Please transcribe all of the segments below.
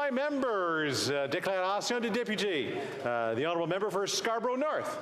my members. Déclaration de député. The Honourable Member for Scarborough North.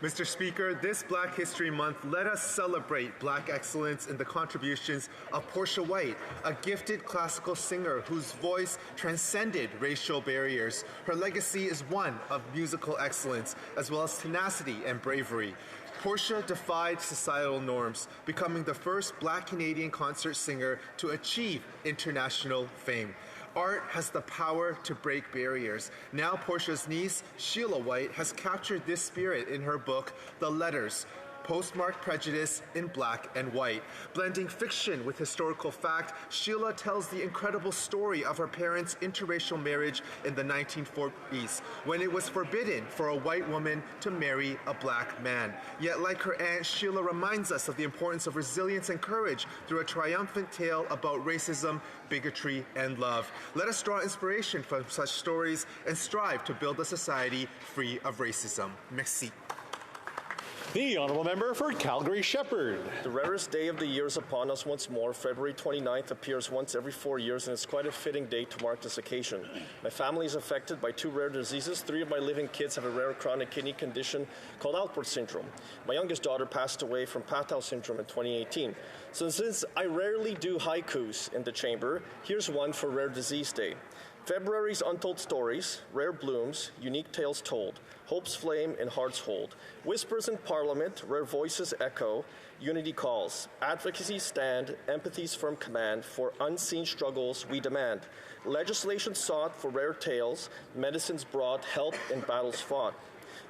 Mr. Speaker, this Black History Month, let us celebrate Black excellence in the contributions of Portia White, a gifted classical singer whose voice transcended racial barriers. Her legacy is one of musical excellence, as well as tenacity and bravery. Portia defied societal norms, becoming the first Black Canadian concert singer to achieve international fame. Art has the power to break barriers. Now Portia's niece, Sheila White, has captured this spirit in her book, The Letters, Postmarked Prejudice in Black and White. Blending fiction with historical fact, Sheila tells the incredible story of her parents' interracial marriage in the 1940s, when it was forbidden for a white woman to marry a Black man. Yet like her aunt, Sheila reminds us of the importance of resilience and courage through a triumphant tale about racism, bigotry, and love. Let us draw inspiration from such stories and strive to build a society free of racism. Merci. The Honourable Member for Calgary Shepherd. The rarest day of the year is upon us once more. February 29th appears once every 4 years, and it's quite a fitting date to mark this occasion. My family is affected by 2 rare diseases. 3 of my living kids have a rare chronic kidney condition called Alport syndrome. My youngest daughter passed away from Patau syndrome in 2018. So since I rarely do haikus in the chamber, here's one for Rare Disease Day. February's untold stories, rare blooms, unique tales told, hope's flame and hearts hold, whispers in parliament, rare voices echo, unity calls, advocacy stand, empathy's firm command, for unseen struggles we demand, legislation sought for rare tales, medicines brought, help in battles fought.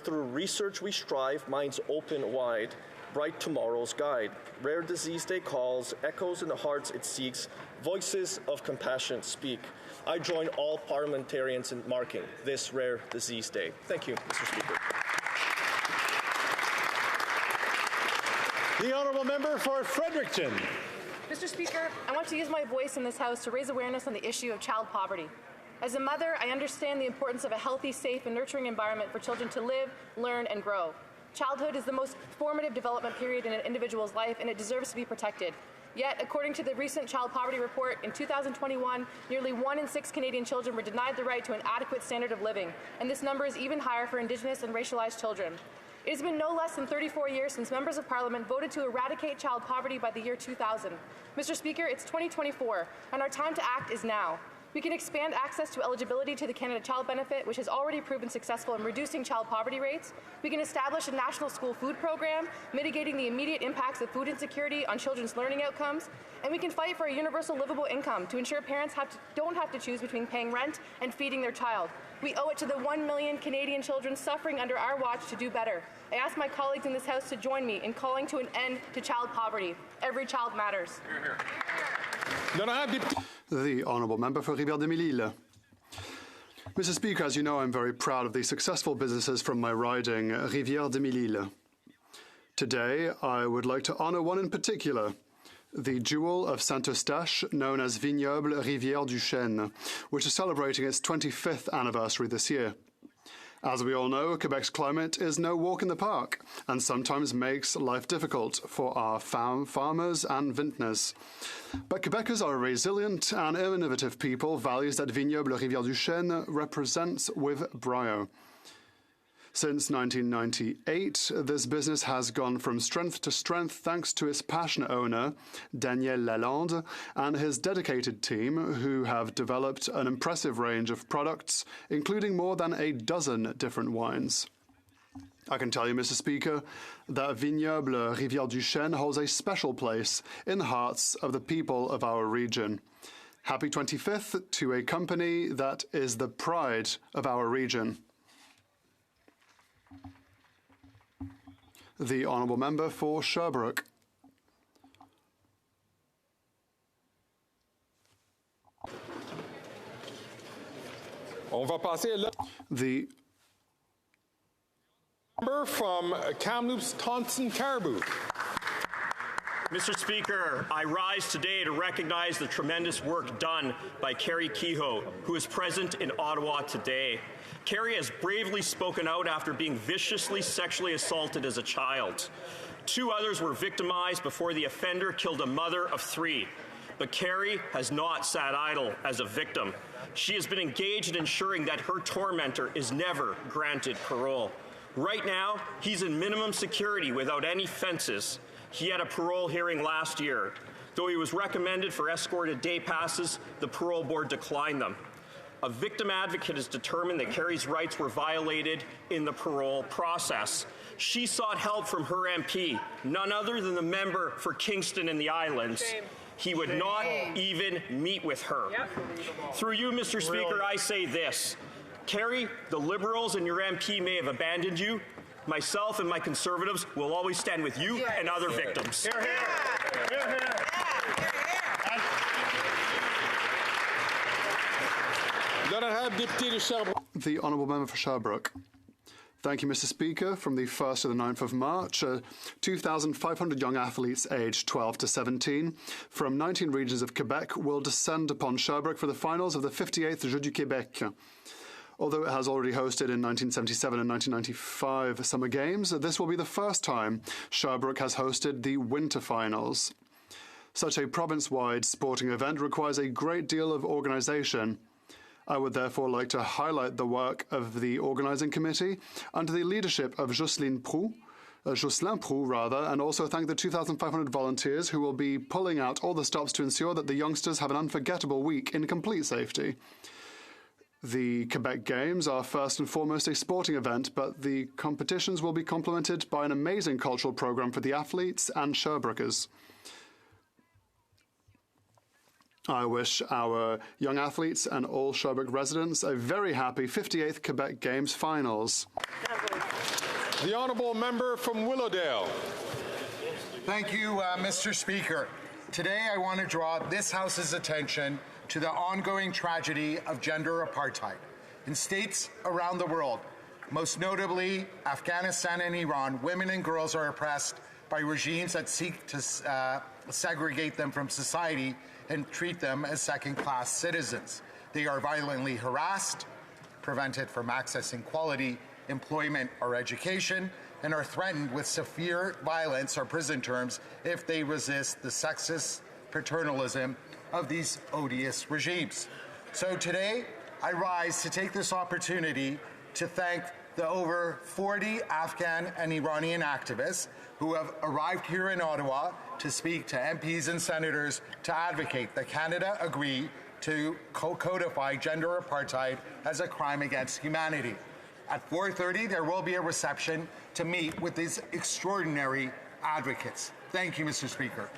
Through research we strive, minds open wide, bright tomorrow's guide. Rare Disease Day calls, echoes in the hearts it seeks, voices of compassion speak. I join all parliamentarians in marking this Rare Disease Day. Thank you, Mr. Speaker. The Honourable Member for Fredericton. Mr. Speaker, I want to use my voice in this House to raise awareness on the issue of child poverty. As a mother, I understand the importance of a healthy, safe, and nurturing environment for children to live, learn, and grow. Childhood is the most formative development period in an individual's life, and it deserves to be protected. Yet, according to the recent Child Poverty Report, in 2021, nearly 1 in 6 Canadian children were denied the right to an adequate standard of living, and this number is even higher for Indigenous and racialized children. It has been no less than 34 years since members of Parliament voted to eradicate child poverty by the year 2000. Mr. Speaker, it's 2024, and our time to act is now. We can expand access to eligibility to the Canada Child Benefit, which has already proven successful in reducing child poverty rates. We can establish a national school food program, mitigating the immediate impacts of food insecurity on children's learning outcomes. And we can fight for a universal livable income to ensure parents don't have to choose between paying rent and feeding their child. We owe it to the 1 million Canadian children suffering under our watch to do better. I ask my colleagues in this House to join me in calling to an end to child poverty. Every child matters. The Honourable Member for Rivière-des-Mille-Îles. Mr. Speaker, as you know, I'm very proud of the successful businesses from my riding, Rivière-des-Mille-Îles. Today, I would like to honour one in particular, the Jewel of Saint-Eustache, known as Vignoble Rivière du Chêne, which is celebrating its 25th anniversary this year. As we all know, Quebec's climate is no walk in the park and sometimes makes life difficult for our farmers and vintners. But Quebecers are a resilient and innovative people, values that Vignoble Rivière du Chêne represents with brio. Since 1998, this business has gone from strength to strength thanks to its passionate owner, Daniel Lalande, and his dedicated team, who have developed an impressive range of products, including more than a dozen different wines. I can tell you, Mr. Speaker, that Vignoble Rivière du Chêne holds a special place in the hearts of the people of our region. Happy 25th to a company that is the pride of our region. The Honourable Member for Sherbrooke. The Member from Kamloops, Taunton, Caribou. Mr. Speaker, I rise today to recognize the tremendous work done by Carrie Kehoe, who is present in Ottawa today. Carrie has bravely spoken out after being viciously sexually assaulted as a child. 2 others were victimized before the offender killed a mother of 3. But Carrie has not sat idle as a victim. She has been engaged in ensuring that her tormentor is never granted parole. Right now, he's in minimum security without any fences. He had a parole hearing last year. Though he was recommended for escorted day passes, the parole board declined them. A victim advocate has determined that Carrie's rights were violated in the parole process. She sought help from her MP, none other than the member for Kingston and the Islands. He would not even meet with her. Through you, Mr. Speaker, I say this. Carrie, the Liberals and your MP may have abandoned you. Myself and my Conservatives will always stand with you and other victims. Hear, hear. Hear, hear. The Honourable Member for Sherbrooke. Thank you, Mr. Speaker. From the 1st to the 9th of March, 2,500 young athletes aged 12 to 17 from 19 regions of Quebec will descend upon Sherbrooke for the finals of the 58th Jeux du Québec. Although it has already hosted in 1977 and 1995 Summer Games, this will be the first time Sherbrooke has hosted the Winter Finals. Such a province-wide sporting event requires a great deal of organisation. I would therefore like to highlight the work of the organising committee under the leadership of Jocelyn Proulx, and also thank the 2,500 volunteers who will be pulling out all the stops to ensure that the youngsters have an unforgettable week in complete safety. The Quebec Games are first and foremost a sporting event, but the competitions will be complemented by an amazing cultural programme for the athletes and Sherbrookeers. I wish our young athletes and all Sherbrooke residents a very happy 58th Quebec Games finals. The Honourable Member from Willowdale. Thank you, Mr. Speaker. Today I want to draw this House's attention to the ongoing tragedy of gender apartheid in states around the world. Most notably, Afghanistan and Iran, women and girls are oppressed by regimes that seek to segregate them from society and treat them as second-class citizens. They are violently harassed, prevented from accessing quality employment or education, and are threatened with severe violence or prison terms if they resist the sexist paternalism of these odious regimes. So today, I rise to take this opportunity to thank the over 40 Afghan and Iranian activists who have arrived here in Ottawa to speak to MPs and senators to advocate that Canada agree to codify gender apartheid as a crime against humanity. At 4:30, there will be a reception to meet with these extraordinary advocates. Thank you, Mr. Speaker.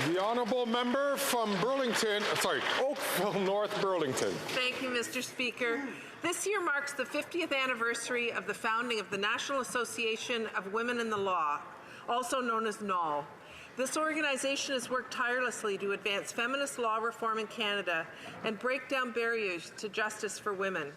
The Honourable Member from Oakville North Burlington. Thank you, Mr. Speaker. This year marks the 50th anniversary of the founding of the National Association of Women in the Law, also known as NAL. This organization has worked tirelessly to advance feminist law reform in Canada and break down barriers to justice for women.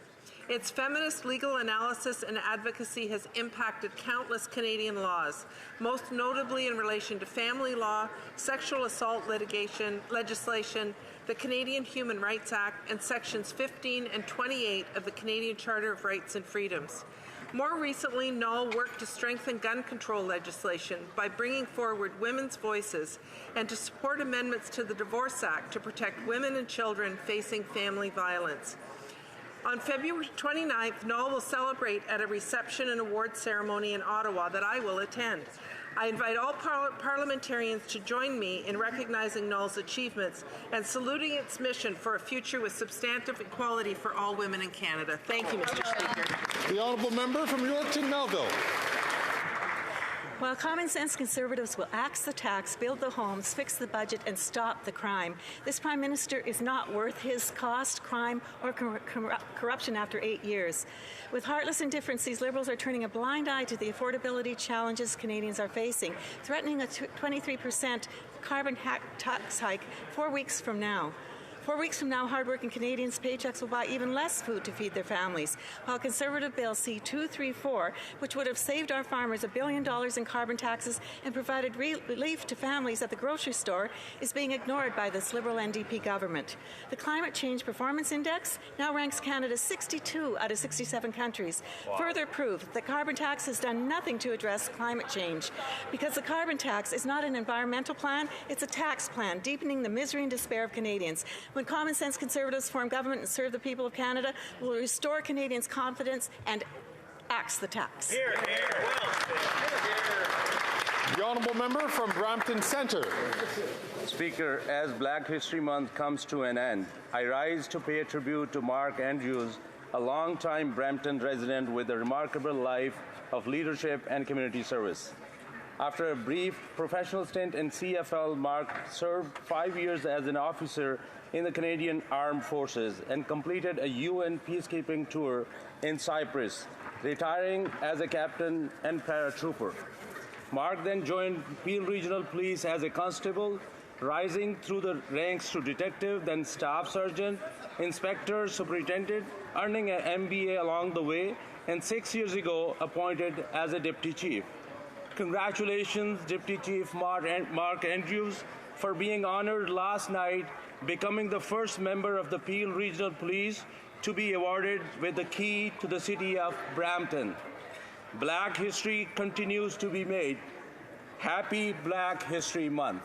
Its feminist legal analysis and advocacy has impacted countless Canadian laws, most notably in relation to family law, sexual assault legislation, the Canadian Human Rights Act, and Sections 15 and 28 of the Canadian Charter of Rights and Freedoms. More recently, NAL worked to strengthen gun control legislation by bringing forward women's voices and to support amendments to the Divorce Act to protect women and children facing family violence. On February 29th, NAL will celebrate at a reception and award ceremony in Ottawa that I will attend. I invite all parliamentarians to join me in recognizing NAL's achievements and saluting its mission for a future with substantive equality for all women in Canada. Thank you, Mr. Speaker. The Honourable Member from Yorkton Melville. While common sense Conservatives will axe the tax, build the homes, fix the budget, and stop the crime, this Prime Minister is not worth his cost, crime, or corruption after 8 years. With heartless indifference, these Liberals are turning a blind eye to the affordability challenges Canadians are facing, threatening a 23% carbon tax hike 4 weeks from now. 4 weeks from now, hardworking Canadians' paychecks will buy even less food to feed their families, while Conservative Bill C-234, which would have saved our farmers $1 billion in carbon taxes and provided relief to families at the grocery store, is being ignored by this Liberal NDP government. The Climate Change Performance Index now ranks Canada 62 out of 67 countries. Wow. Further proof that carbon tax has done nothing to address climate change. Because the carbon tax is not an environmental plan, it's a tax plan, deepening the misery and despair of Canadians. When common sense Conservatives form government and serve the people of Canada, will restore Canadians' confidence and axe the tax. Here, here. The honourable member from Brampton Centre. Speaker, as Black History Month comes to an end, I rise to pay a tribute to Mark Andrews, a long-time Brampton resident with a remarkable life of leadership and community service. After a brief professional stint in CFL, Mark served 5 years as an officer in the Canadian Armed Forces and completed a UN peacekeeping tour in Cyprus, retiring as a captain and paratrooper. Mark then joined Peel Regional Police as a constable, rising through the ranks to detective, then staff sergeant, inspector, superintendent, earning an MBA along the way, and 6 years ago appointed as a deputy chief. Congratulations, Deputy Chief Mark Andrews, for being honored last night, becoming the first member of the Peel Regional Police to be awarded with the key to the city of Brampton. Black history continues to be made. Happy Black History Month.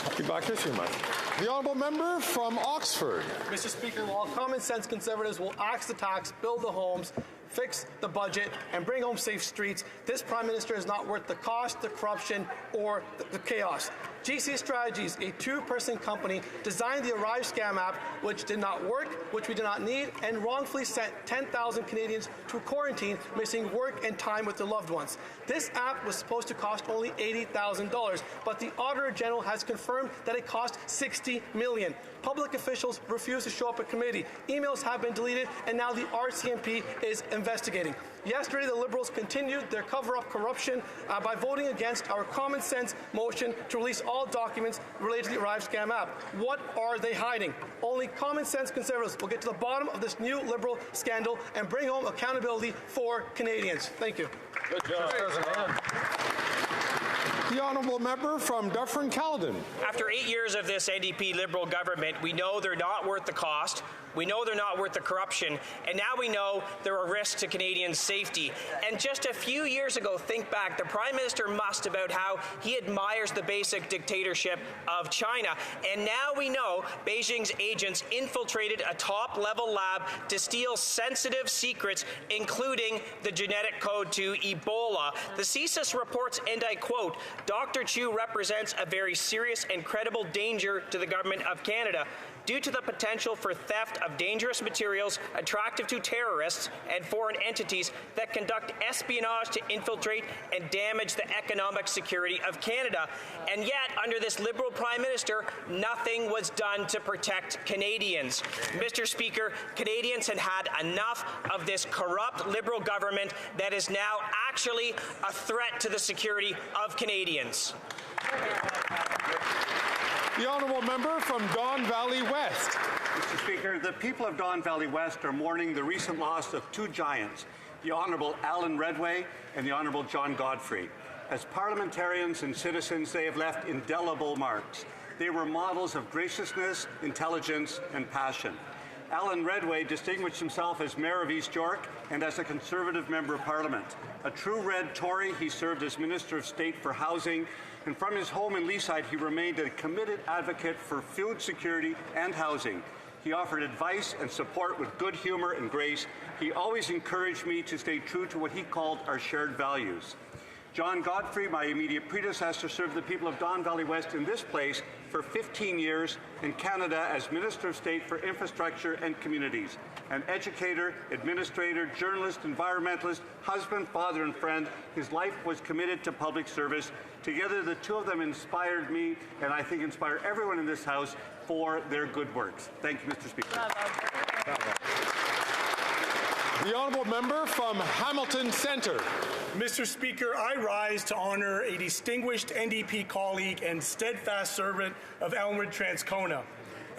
Happy Black History Month. The honourable member from Oxford. Mr. Speaker, while common sense Conservatives will axe the tax, build the homes, fix the budget, and bring home safe streets, this Prime Minister is not worth the cost, the corruption, or the chaos. GC Strategies, a two-person company, designed the Arrive scam app, which did not work, which we did not need, and wrongfully sent 10,000 Canadians to quarantine, missing work and time with their loved ones. This app was supposed to cost only $80,000, but the Auditor General has confirmed that it cost $60 million. Public officials refuse to show up at committee. Emails have been deleted, and now the RCMP is investigating. Yesterday, the Liberals continued their cover-up corruption by voting against our common sense motion to release all documents related to the Arrive scam app. What are they hiding? Only common sense Conservatives will get to the bottom of this new Liberal scandal and bring home accountability for Canadians. Thank you. Good job. The honourable member from Dufferin-Caledon. After 8 years of this NDP Liberal government, we know they're not worth the cost. We know they're not worth the corruption, and now we know they're a risk to Canadians' safety. And just a few years ago, think back, the Prime Minister mussed about how he admires the basic dictatorship of China. And now we know Beijing's agents infiltrated a top-level lab to steal sensitive secrets, including the genetic code to Ebola. The CSIS reports, and I quote, Dr. Chu represents a very serious and credible danger to the Government of Canada due to the potential for theft of dangerous materials attractive to terrorists and foreign entities that conduct espionage to infiltrate and damage the economic security of Canada. And yet, under this Liberal Prime Minister, nothing was done to protect Canadians. Mr. Speaker, Canadians had had enough of this corrupt Liberal government that is now actually a threat to the security of Canadians. The honourable member from Don Valley West. Mr. Speaker, the people of Don Valley West are mourning the recent loss of two giants, the Honourable Alan Redway and the Honourable John Godfrey. As parliamentarians and citizens, they have left indelible marks. They were models of graciousness, intelligence, and passion. Alan Redway distinguished himself as Mayor of East York and as a Conservative Member of Parliament. A true Red Tory, he served as Minister of State for Housing, and from his home in Leaside, he remained a committed advocate for food security and housing. He offered advice and support with good humor and grace. He always encouraged me to stay true to what he called our shared values. John Godfrey, my immediate predecessor, served the people of Don Valley West in this place for 15 years, in Canada as Minister of State for Infrastructure and Communities. An educator, administrator, journalist, environmentalist, husband, father, and friend, his life was committed to public service. Together, the two of them inspired me, and I think inspire everyone in this House for their good works. Thank you, Mr. Speaker. Bravo. The honourable member from Hamilton Centre. Mr. Speaker, I rise to honour a distinguished NDP colleague and steadfast servant of Elmwood Transcona.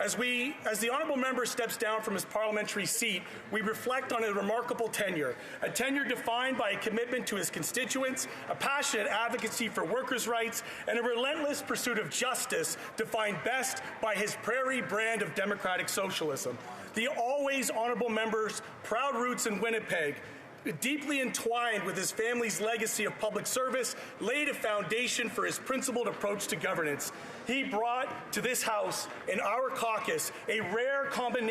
As the honourable member steps down from his parliamentary seat, we reflect on a remarkable tenure, a tenure defined by a commitment to his constituents, a passionate advocacy for workers' rights, and a relentless pursuit of justice defined best by his prairie brand of democratic socialism. The always honourable member's proud roots in Winnipeg, deeply entwined with his family's legacy of public service, laid a foundation for his principled approach to governance. He brought to this House and our caucus a rare combination